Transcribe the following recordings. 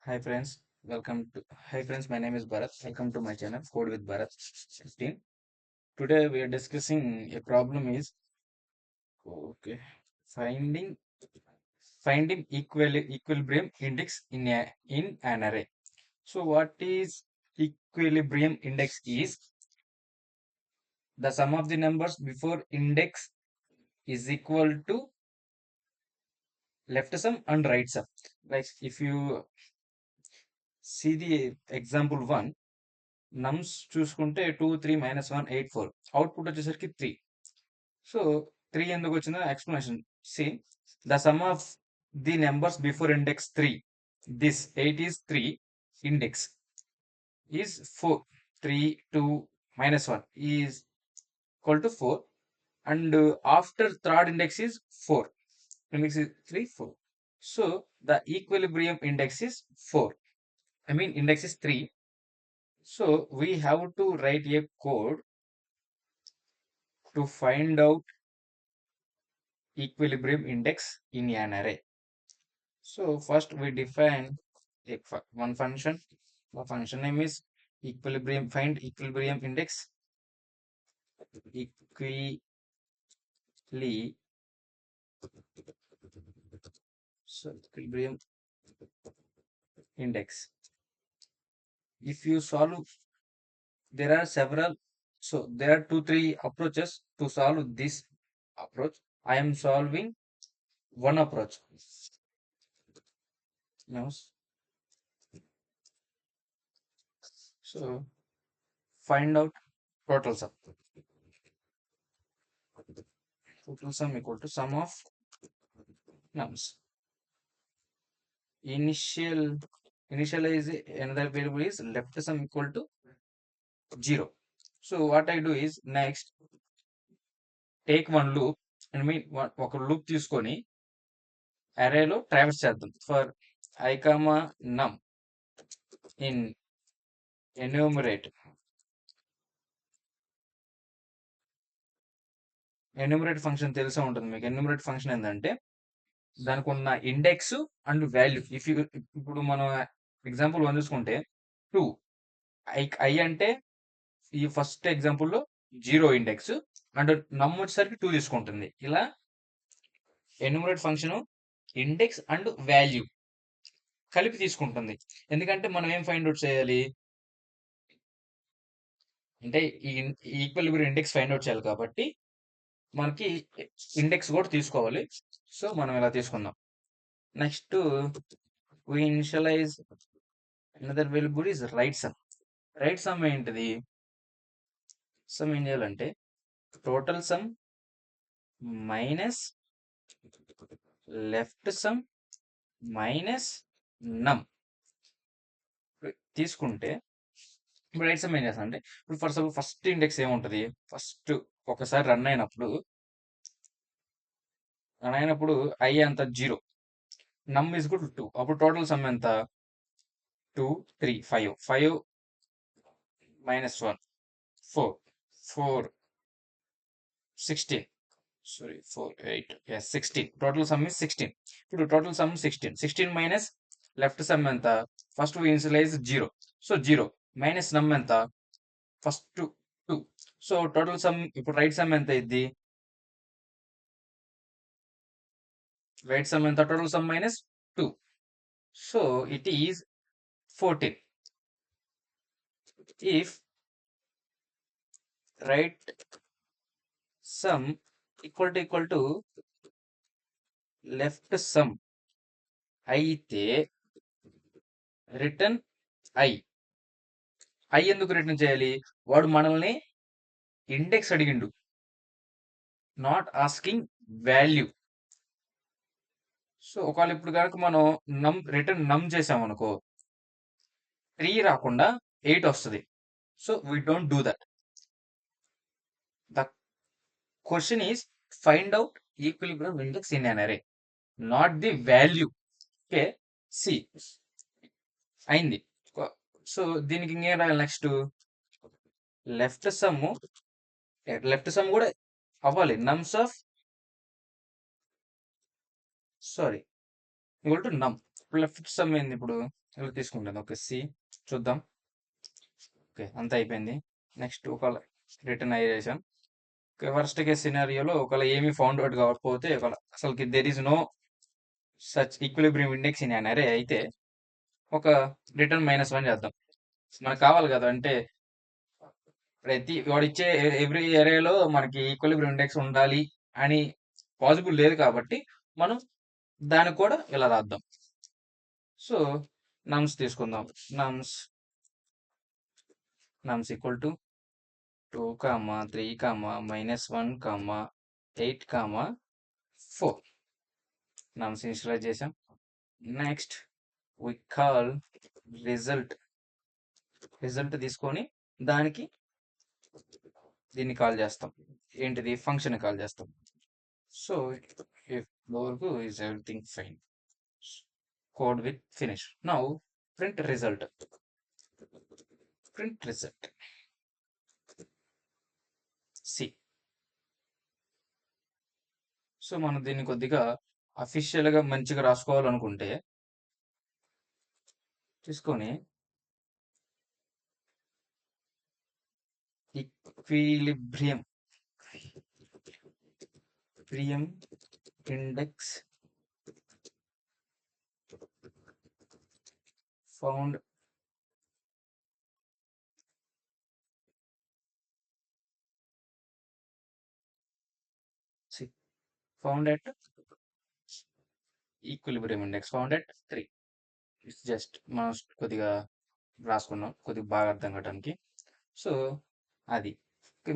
Hi friends, Hi friends. My name is Bharat. Welcome to my channel Code with Bharat 15. Today we are discussing a problem is okay finding finding equilibrium index in an array. So what is equilibrium index is the sum of the numbers before index is equal to left sum and right sum. Like if you see the example 1, నమ్స్ చూసుకుంటే 2 3 -1 8 4 output వచ్చేసరికి 3. So 3 ఎందుకు వచ్చిందో explanation. See the sum of the numbers before index 3, this 8 is 3, index is 4, 3 2 -1 is equal to 4, and after third index is 4, index is 3 4. So the equilibrium index is 4, I mean index is 3. So we have to write a code to find out equilibrium index in an array. So first we define one function. The function name is find equilibrium index. Equilibrium index. If you solve, there are several, so there are 2 3 approaches to solve this approach. I am solving one approach. Now, so find out total sum. Total sum equal to sum of nums. Initialize another variable is left sum equal to 0. So what I do is next take one loop, and mean ఒక loop తీసుకొని array లో traverse చేద్దాం. For I comma num in enumerate function తెలిసే ఉంటుంది మీకు. Enumerate function ఏంటంటే దానికి ఉన్న ఇండెక్స్ అండ్ వాల్యూ. ఇప్పుడు మనం ఎగ్జాంపుల్ 1 చూసుకుంటే 2, ఐ అంటే ఈ ఫస్ట్ ఎగ్జాంపుల్లో 0 ఇండెక్స్ అండ్ నమ్ వచ్చేసరికి 2 తీసుకుంటుంది. ఇలా enumerate function index and value కలిపి తీసుకుంటుంది. ఎందుకంటే మనం ఏం ఫైండ్ అవుట్ చేయాలి అంటే ఈ ఈక్విలిబ్రియం ఇండెక్స్ ఫైండ్ అవుట్ చేయాలి కాబట్టి మనకి ఇండెక్స్ కూడా తీసుకోవాలి. సో మనం ఇలా తీసుకుందాం. Next we initialize another variable is right sum. Write some ఏంటిది? సమ్ ఏం చేయాలంటే total some minus left some minus నమ్ తీసుకుంటే ఇప్పుడు రైట్ సమ్ ఏం చేస్తాం అంటే ఇప్పుడు ఫర్ సపోజ్ ఫస్ట్ ఇండెక్స్ ఏముంటుంది, ఫస్ట్ ఒకసారి రన్ అయినప్పుడు ఐ ఎంత 0, నమ్ ఇస్ గుడ్ 2, అప్పుడు టోటల్ సమ్ ఎంత 2 3 5 5 -1 4 4 16, sorry 4 8 yes 16, total sum is 16. ఇప్పుడు total sum 16, 16 minus left sum ఎంత, first we initialize 0, so 0 minus num ఎంత, ఫస్ట్ 2, సో total sum ఇప్పుడు రైట్ సమ్ ఎంత ఇది, రైట్ సమ్ ఎంత, total sum minus 2, so it is 14. If right sum equal to left sum అయితే return I ఎందుకు return చేయాలి, వాడు మనల్ని ఇండెక్స్ అడిగిండు, నాట్ ఆస్కింగ్ వాల్యూ. సో ఒకవేళ ఇప్పుడు కనుక మనం రిటర్న్ నమ్ చేసామనుకో 3 రాకుండా 8 వస్తుంది. So we don't do that. The question is find out equilibrium index in an array, not the value. Okay, సి అయింది. సో దీనికి ఇంకేం రాయాలి, నెక్స్ట్ లెఫ్ట్ సమ్ కూడా అవ్వాలి. Nums of equal to num. Left sum ఏంది ఇప్పుడు ఇలా తీసుకుంటాను. ఓకే, సి చూద్దాం. ఓకే, అంతా అయిపోయింది. నెక్స్ట్ ఒకవేళ రిటర్న్ అయ్యేసాం. వర్స్ట్ కేస్ సినారియోలో ఒకవేళ ఏమీ ఫౌండ్ అవుట్ కాకపోతే, ఒకవేళ అసలుకి there is no such equilibrium index in an array అయితే ఒక రిటర్న్ -1 చేద్దాం. మనకు కావాలి కదా, అంటే ప్రతి వాడిచ్చే ఎవ్రీ ఏరియాలో మనకి ఈక్విలిబ్రియం ఇండెక్స్ ఉండాలి అని పాసిబుల్ లేదు కాబట్టి మనం దాన్ని కూడా ఇలా రాద్దాం. సో నమ్స్ తీసుకుందాం. నమ్స్ ఈక్వల్ టు 2, 3, -1, 8, 4 నమ్స్ ఇనిషియలైజ్ చేసాం. నెక్స్ట్ వి కాల్ రిజల్ట్ తీసుకొని దానికి దీన్ని కాల్ చేస్తాం. ఏంటిది, ఫంక్షన్ కాల్ చేస్తాం. సో if వరకు is everything fine, code with finish. Now print result. See, so మనం దీన్ని కొద్దిగా అఫీషియల్ గా మంచిగా రాసుకోవాలనుకుంటే తీసుకొని equilibrium index found at equilibrium index found at 3. It's just మనం కొద్దిగా రాసుకున్నాం, కొద్దిగా బాగా అర్థం కావడానికి. సో అది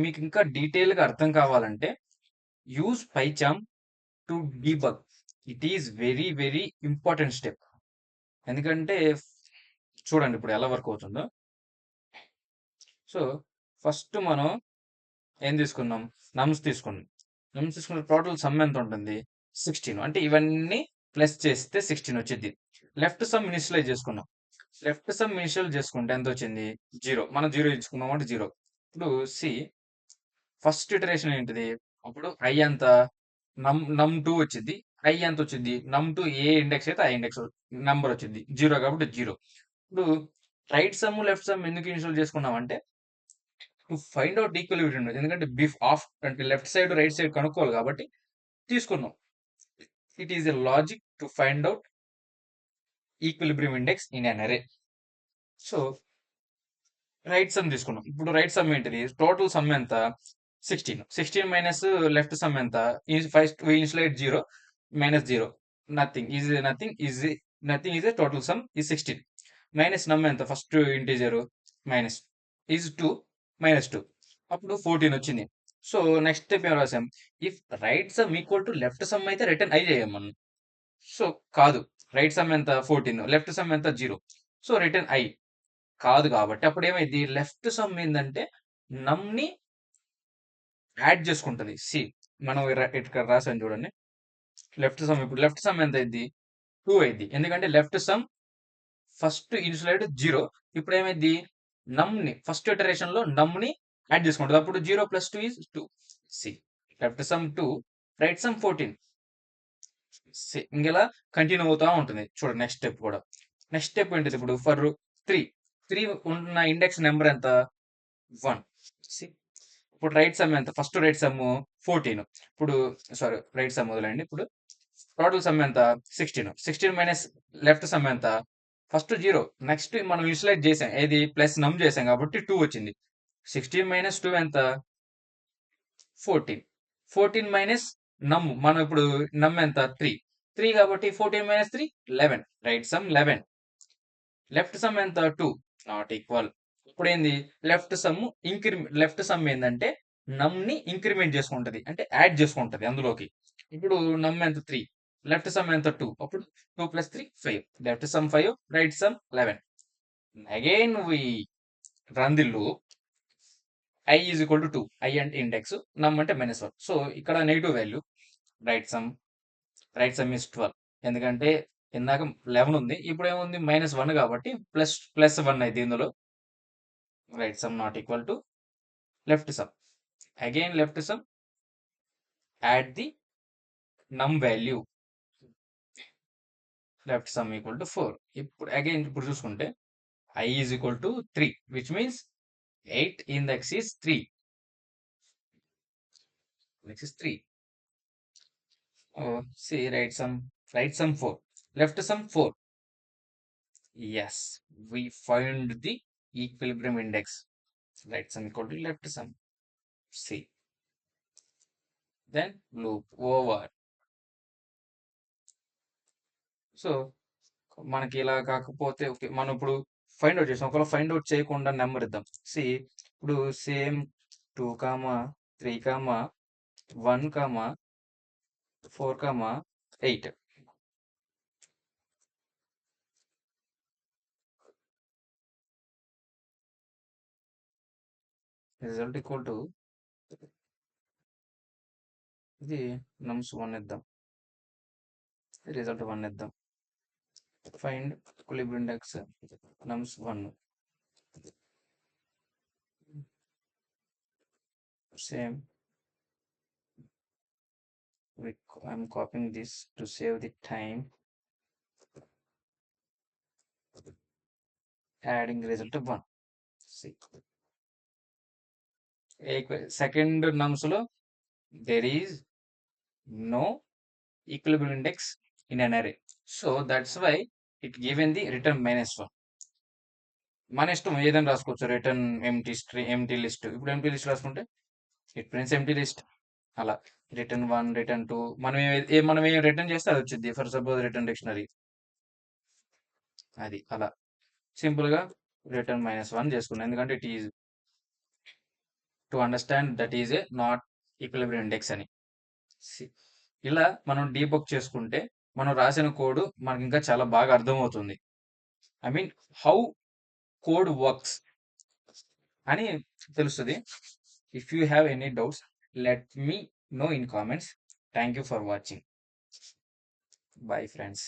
మీకు ఇంకా డీటెయిల్గా అర్థం కావాలంటే use PyCharm to debug. It is very very important step. ఎందుకంటే చూడండి ఇప్పుడు ఎలా వర్క్ అవుతుందో. సో ఫస్ట్ మనం ఏం తీసుకున్నాం, నమ్స్ తీసుకున్నాం. తీసుకున్న టోటల్ సమ్ ఎంత ఉంటుంది, 16. అంటే ఇవన్నీ ప్లస్ చేస్తే 16 వచ్చింది. లెఫ్ట్ సమ్ ఇనిషియలైజ్ చేసుకున్నాం. చేసుకుంటే ఎంత వచ్చింది, 0. మనం 0 ఇచ్చుకున్నాం అంటే 0. ఇప్పుడు సి ఫస్ట్ ఇటరేషన్ ఏంటిది, అప్పుడు ఐ ఎంత, నమ్ 2 వచ్చింది. ఐ ఎంత వచ్చింది, నమ్ 2 ఏ ఇండెక్స్ అయితే ఆ ఇండెక్స్ నెంబర్ వచ్చింది, 0 కాబట్టి 0. ఇప్పుడు రైట్ సమ్ లెఫ్ట్ సమ్ ఎందుకు ఇన్స్టాల్ చేసుకున్నాం అంటే టు ఫైండ్ అవుట్ ఈక్విలిబ్రియం. ఎందుకంటే అంటే లెఫ్ట్ సైడ్ రైట్ సైడ్ కనుక్కోవాలి కాబట్టి తీసుకున్నాం. It is a logic to find out equilibrium index in an అరే. సో రైట్ సమ్ తీసుకున్నాం. ఇప్పుడు రైట్ సమ్ ఏంటిది, టోటల్ సమ్ ఎంత, 16 మైనస్ లెఫ్ట్ సమ్ ఎంత, first insulate 0 -0, nothing is a total some ఈ 16 మైనస్ నమ్ ఎంత, ఫస్ట్ ఇంటీజర్ మైనస్ ఈజ్ 2 -2, అప్పుడు 14 వచ్చింది. సో నెక్స్ట్ స్టెప్ ఏం రాసాం, if write some equal to left some అయితే రిటర్న్ ఐ చేయం మనం. సో కాదు, రైట్ సమ్ ఎంత 14, లెఫ్ట్ సమ్ ఎంత 0, సో రిటర్న్ ఐ కాదు. కాబట్టి అప్పుడు ఏమైంది, లెఫ్ట్ సమ్ ఏంటంటే నమ్ని యాడ్ చేసుకుంటది. సి మనం ఇక్కడ రాసాం చూడండి, లెఫ్ట్ సమ్. ఇప్పుడు లెఫ్ట్ సమ్ ఎంత అయింది, 2 అయింది. ఎందుకంటే లెఫ్ట్ సమ్ ఫస్ట్ ఇన్సులేట్ 0. ఇప్పుడు ఏమైంది, నమ్ని ఫస్ట్ ఇటరేషన్ లో నమ్ని యాడ్ చేసుకుంటుంది. అప్పుడు 0 + 2 is 2. See left sum 2, right sum 14. ఇంకెలా కంటిన్యూ అవుతా ఉంటుంది. చూడండి నెక్స్ట్ స్టెప్ కూడా. నెక్స్ట్ స్టెప్ ఏంటిది, ఇప్పుడు ఫర్ 3 ఉన్న ఇండెక్స్ నెంబర్ ఎంత, 1. ఇప్పుడు రైట్ సమ్ ఎంత, ఫస్ట్ రైట్ సమ్ 14. ఇప్పుడు సారీ రైట్ సమ్ వదిలేండి. ఇప్పుడు టోటల్ సమ్ ఎంత, 16 మైనస్ లెఫ్ట్ సమ్ ఎంత, ఫస్ట్ 0. నెక్స్ట్ మనం ఇన్సులేట్ చేసాం, ఏది ప్లస్ నమ్ చేసాం కాబట్టి 2 వచ్చింది. 16 - 2 ఎంత, 14 మైనస్ నమ్, మనం ఇప్పుడు నమ్ ఎంత, 3 కాబట్టి 14 - 3 11. Right sum 11. లెఫ్ట్ సమ్ ఎంత, 2, నాట్ ఈక్వల్. ఇప్పుడు ఏంది, లెఫ్ట్ సమ్ ఏంటంటే నమ్ ని ఇంక్రిమెంట్ చేసుకుంటది, అంటే యాడ్ చేసుకుంటది అందులోకి. ఇప్పుడు నమ్ ఎంత, 3, లెఫ్ట్ సమ్ ఎంత, 2, అప్పుడు 2 + 3 5. Left sum 5, right sum 11. Again we run the loop. I is equal to 2, i అంటే ఇండెక్స్, నమ్ అంటే -1. సో ఇక్కడ negative value, right sum is 12. ఎందుకంటే ఇందాక 11 ఉంది, ఇప్పుడు ఏముంది -1 కాబట్టి +1 అయితే ఇందులో. Right sum not equal to left sum. Again left sum, add the num value. Left sum equal to 4. ఇప్పుడు అగైన్ ఇప్పుడు చూసుకుంటే I is equal to 3, which means 8 in the x is 3. X is 3. Oh, see, right sum 4. Left sum 4. Yes, we find the equilibrium index. Right sum equal to left sum. See. Then loop over. So మనకి ఇలా కాకపోతే okay మనం ఇప్పుడు find out చేసాం. ఒకవేళ find out చేయకుండా number ఇద్దాం. C ఇప్పుడు same 2 comma 3 comma 1 comma 4 comma 8. Result equal to ఇది నమ్స్ 1 ఇద్దాం. రిజల్ట్ 1 ఇద్దాం. Find equilibrium index నమ్స్ 1. Same I'm copying this to save the time. Adding result 1. See. Second nums lo there is no equilibrium index in an array. So that's why it given the return -1. మన ఇష్టం ఏదైనా రాసుకోవచ్చు. Return empty list. ఇప్పుడు empty list రాసుకుంటే it prints empty list. అలా return 1 return 2 మనం ఏం return చేస్తే అది వచ్చింది. ఫర్ సపోజ్ రిటర్న్ డిక్షనరీ అది అలా సింపుల్ గా రిటర్న్ -1 చేసుకున్నాం. ఎందుకంటే it is to understand that is a not equilibrium index అని. ఇలా మనం డీబగ్ చేసుకుంటే మనం రాసిన కోడ్ మనకి ఇంకా చాలా బాగా అర్థమవుతుంది. I mean how code works అని తెలుస్తుంది. If you have any doubts let me know in comments. Thank you for watching. Bye friends.